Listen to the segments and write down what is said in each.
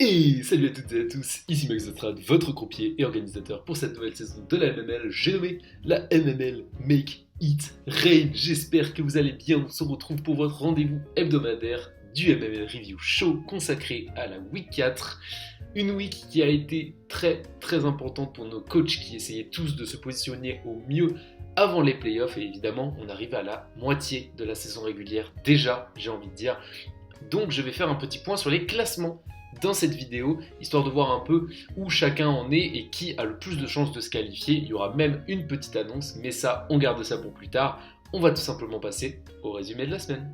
Et salut à toutes et à tous, ici Max Zotrad, votre croupier et organisateur pour cette nouvelle saison de la MML. J'ai nommé la MML Make It Rain. J'espère que vous allez bien. On se retrouve pour votre rendez-vous hebdomadaire du MML Review Show consacré à la Week 4. Une week qui a été très importante pour nos coachs qui essayaient tous de se positionner au mieux avant les playoffs. Et évidemment, on arrive à la moitié de la saison régulière déjà, j'ai envie de dire. Donc je vais faire un petit point sur les classements dans cette vidéo, histoire de voir un peu où chacun en est et qui a le plus de chances de se qualifier. Il y aura même une petite annonce, mais ça, on garde ça pour plus tard. On va tout simplement passer au résumé de la semaine.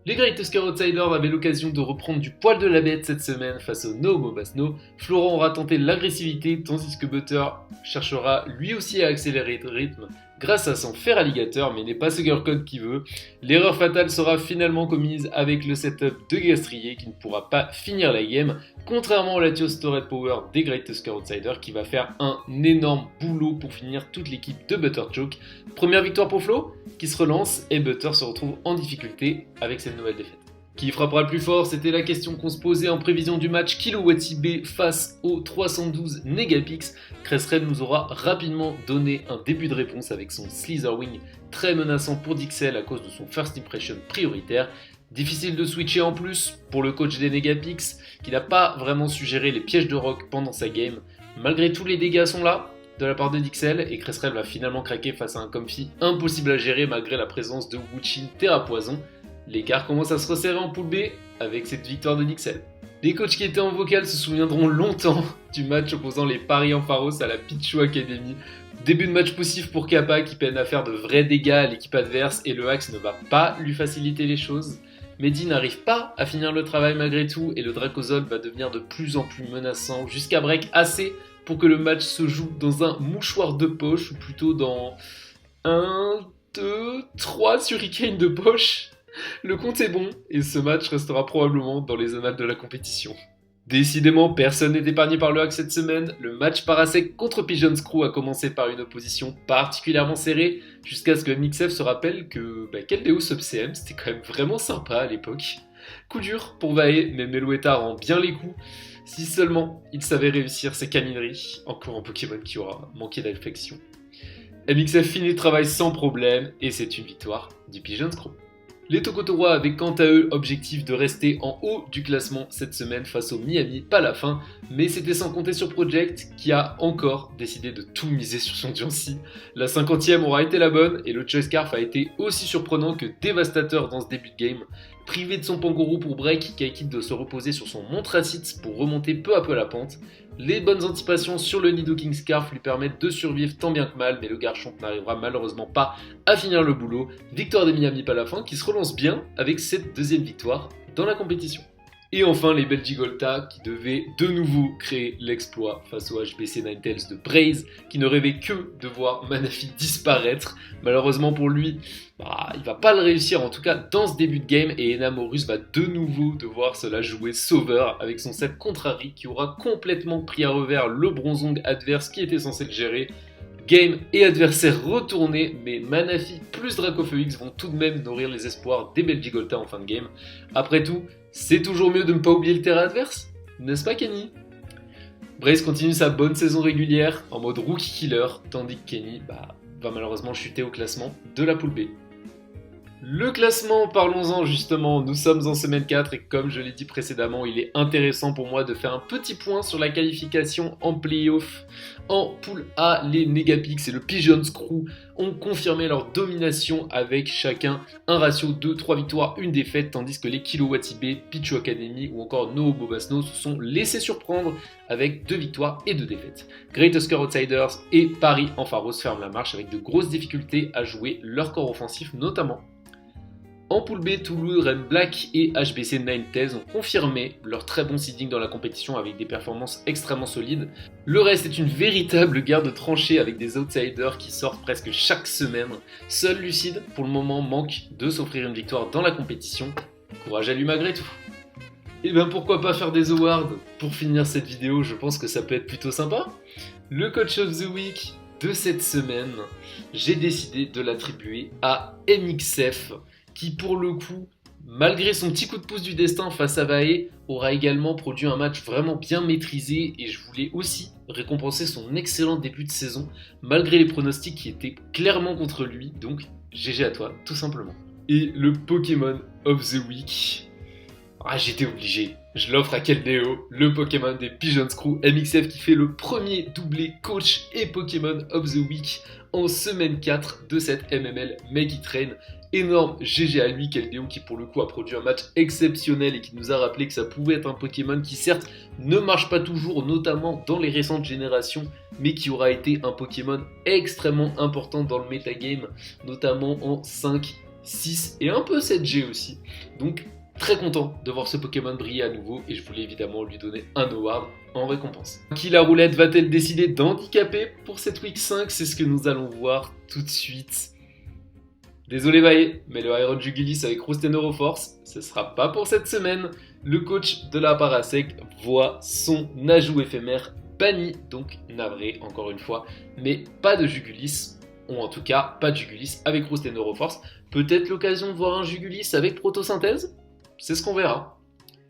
Les Great Tusker Outsiders avaient l'occasion de reprendre du poil de la bête cette semaine face au No Mo Basno. Florent aura tenté l'agressivité, tandis que Butter cherchera lui aussi à accélérer le rythme grâce à son fer alligator, mais n'est pas ce girl code qui veut. L'erreur fatale sera finalement commise avec le setup de Gastrier qui ne pourra pas finir la game, contrairement au Latios Storage Power des Great Tusker Outsiders qui va faire un énorme boulot pour finir toute l'équipe de Butterchoke. Première victoire pour Flo, qui se relance et Butter se retrouve en difficulté avec cette nouvelle défaite. Qui frappera le plus fort, c'était la question qu'on se posait en prévision du match Kilowatty B face au 312 Negapix. Cressred nous aura rapidement donné un début de réponse avec son Slitherwing très menaçant pour Dixel à cause de son first impression prioritaire. Difficile de switcher en plus pour le coach des Negapix qui n'a pas vraiment su gérer les pièges de rock pendant sa game. Malgré tout, les dégâts sont là de la part de Dixel et Cressred va finalement craquer face à un Comfy impossible à gérer malgré la présence de Wuchin Terra Poison. L'écart commence à se resserrer en poule B avec cette victoire de Dixel. Les coachs qui étaient en vocal se souviendront longtemps du match opposant les Paris Ampharos à la Pichu Academy. Début de match poussif pour Kappa qui peine à faire de vrais dégâts à l'équipe adverse et le Axe ne va pas lui faciliter les choses. Mehdi n'arrive pas à finir le travail malgré tout et le Dracozone va devenir de plus en plus menaçant jusqu'à break assez pour que le match se joue dans un mouchoir de poche ou plutôt dans 1, 2, 3 shurikens de poche. Le compte est bon et ce match restera probablement dans les annales de la compétition. Décidément, personne n'est épargné par le hack cette semaine. Le match parasec contre Pigeon Screw a commencé par une opposition particulièrement serrée jusqu'à ce que MXF se rappelle que Keldeo sub CM c'était quand même vraiment sympa à l'époque. Coup dur pour Vae, mais Meloetta rend bien les coups. Si seulement il savait réussir ses camineries, encore un Pokémon qui aura manqué d'affection. MXF finit le travail sans problème et c'est une victoire du Pigeon Screw. Les Tokotorois avaient quant à eux objectif de rester en haut du classement cette semaine face au Miami, pas la fin, mais c'était sans compter sur Project qui a encore décidé de tout miser sur son Diancie. La 50e aura été la bonne et le Choice Scarf a été aussi surprenant que dévastateur dans ce début de game. Privé de son Pangoro pour break, Kaikid doit se reposer sur son Montracite pour remonter peu à peu la pente. Les bonnes anticipations sur le Nidoking Scarf lui permettent de survivre tant bien que mal, mais le garçon n'arrivera malheureusement pas à finir le boulot. Victoire des Miami pas la fin qui se relance bien avec cette deuxième victoire dans la compétition. Et enfin les Belgigolta qui devaient de nouveau créer l'exploit face au HBC Ninetales de Braze qui ne rêvait que de voir Manaphy disparaître. Malheureusement pour lui, il va pas le réussir en tout cas dans ce début de game et Enamorus va de nouveau devoir se la jouer sauveur avec son set Contrary qui aura complètement pris à revers le Bronzong adverse qui était censé le gérer. Game et adversaire retournés, mais Manaphy plus Dracophoix vont tout de même nourrir les espoirs des Belgigolta en fin de game. Après tout, c'est toujours mieux de ne pas oublier le terrain adverse, n'est-ce pas Kenny? Brace continue sa bonne saison régulière en mode rookie killer, tandis que Kenny va malheureusement chuter au classement de la poule B. Le classement, parlons-en justement, nous sommes en semaine 4 et comme je l'ai dit précédemment, il est intéressant pour moi de faire un petit point sur la qualification en playoff. En poule A, les Negapix et le Pigeon Screw ont confirmé leur domination avec chacun un ratio de 3 victoires, 1 défaite, tandis que les Kilowatty B, Pichu Academy ou encore No Bobasno se sont laissés surprendre avec 2 victoires et 2 défaites. Great Tusker Outsiders et Paris Ampharos ferment la marche avec de grosses difficultés à jouer leur corps offensif notamment. En poule B, Toulouse, Red Black et HBC Ninetales ont confirmé leur très bon seeding dans la compétition avec des performances extrêmement solides. Le reste est une véritable guerre de tranchées avec des outsiders qui sortent presque chaque semaine. Seul Lucide, pour le moment, manque de s'offrir une victoire dans la compétition. Courage à lui malgré tout. Et pourquoi pas faire des awards pour finir cette vidéo, je pense que ça peut être plutôt sympa. Le Coach of the Week de cette semaine, j'ai décidé de l'attribuer à MXF. Qui pour le coup Malgré son petit coup de pouce du destin face à Vae, aura également produit un match vraiment bien maîtrisé et je voulais aussi récompenser son excellent début de saison malgré les pronostics qui étaient clairement contre lui, donc GG à toi tout simplement. Et le Pokémon of the Week, j'étais obligé, je l'offre à Keldeo, le Pokémon des Pigeon Crew MXF qui fait le premier doublé coach et Pokémon of the Week en semaine 4 de cette MML Make It Rain. Énorme GG à lui, Keldeo, qui pour le coup a produit un match exceptionnel et qui nous a rappelé que ça pouvait être un Pokémon qui certes ne marche pas toujours, notamment dans les récentes générations, mais qui aura été un Pokémon extrêmement important dans le metagame, notamment en 5, 6 et un peu 7G aussi. Donc très content de voir ce Pokémon briller à nouveau et je voulais évidemment lui donner un award en récompense. Qui la roulette va-t-elle décider d'handicaper pour cette week 5? C'est ce que nous allons voir tout de suite. Désolé Vae, mais le Iron Jugulis avec Roost et Neuroforce, ce sera pas pour cette semaine. Le coach de la Parasec voit son ajout éphémère banni, donc navré encore une fois, mais pas de Jugulis, ou en tout cas pas de Jugulis avec Roost et Neuroforce. Peut-être l'occasion de voir un Jugulis avec Protosynthèse? C'est ce qu'on verra.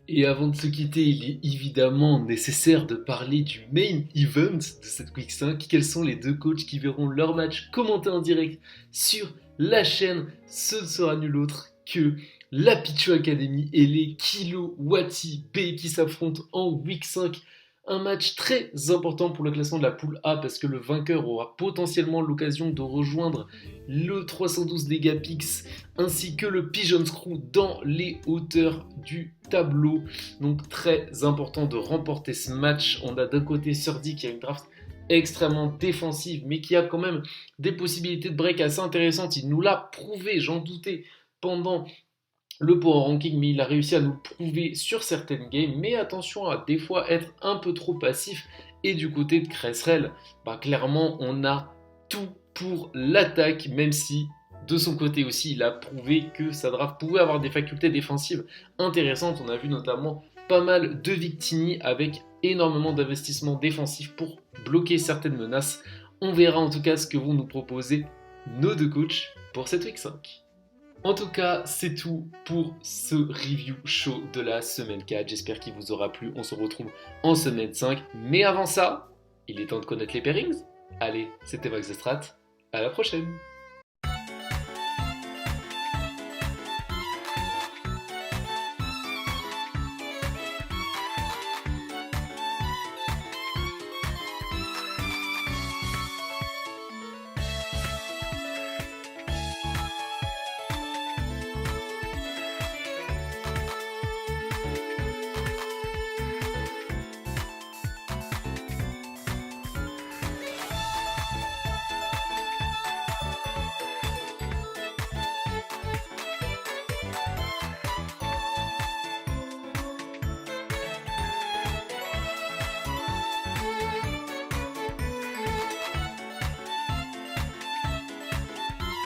Et avant de se quitter, il est évidemment nécessaire de parler du main event de cette Week 5. Quels sont les deux coachs qui verront leur match commenté en direct sur la chaîne? Ce ne sera nul autre que la Pichu Academy et les Kilo Wati B qui s'affrontent en Week 5. Un match très important pour le classement de la poule A parce que le vainqueur aura potentiellement l'occasion de rejoindre le 312 Dégapix ainsi que le Pigeon Crew dans les hauteurs du tableau. Donc très important de remporter ce match. On a d'un côté Surdy qui a une draft extrêmement défensive mais qui a quand même des possibilités de break assez intéressantes. Il nous l'a prouvé, j'en doutais, pendant le power ranking, mais il a réussi à nous le prouver sur certaines games. Mais attention à des fois être un peu trop passif. Et du côté de Cresserel, clairement on a tout pour l'attaque, même si de son côté aussi il a prouvé que sa draft pouvait avoir des facultés défensives intéressantes. On a vu notamment pas mal de Victini avec énormément d'investissements défensifs pour bloquer certaines menaces. On verra en tout cas ce que vont nous proposer nos deux coachs pour cette week 5. En tout cas, c'est tout pour ce review show de la semaine 4. J'espère qu'il vous aura plu. On se retrouve en semaine 5. Mais avant ça, il est temps de connaître les pairings. Allez, c'était Max The Strat. À la prochaine.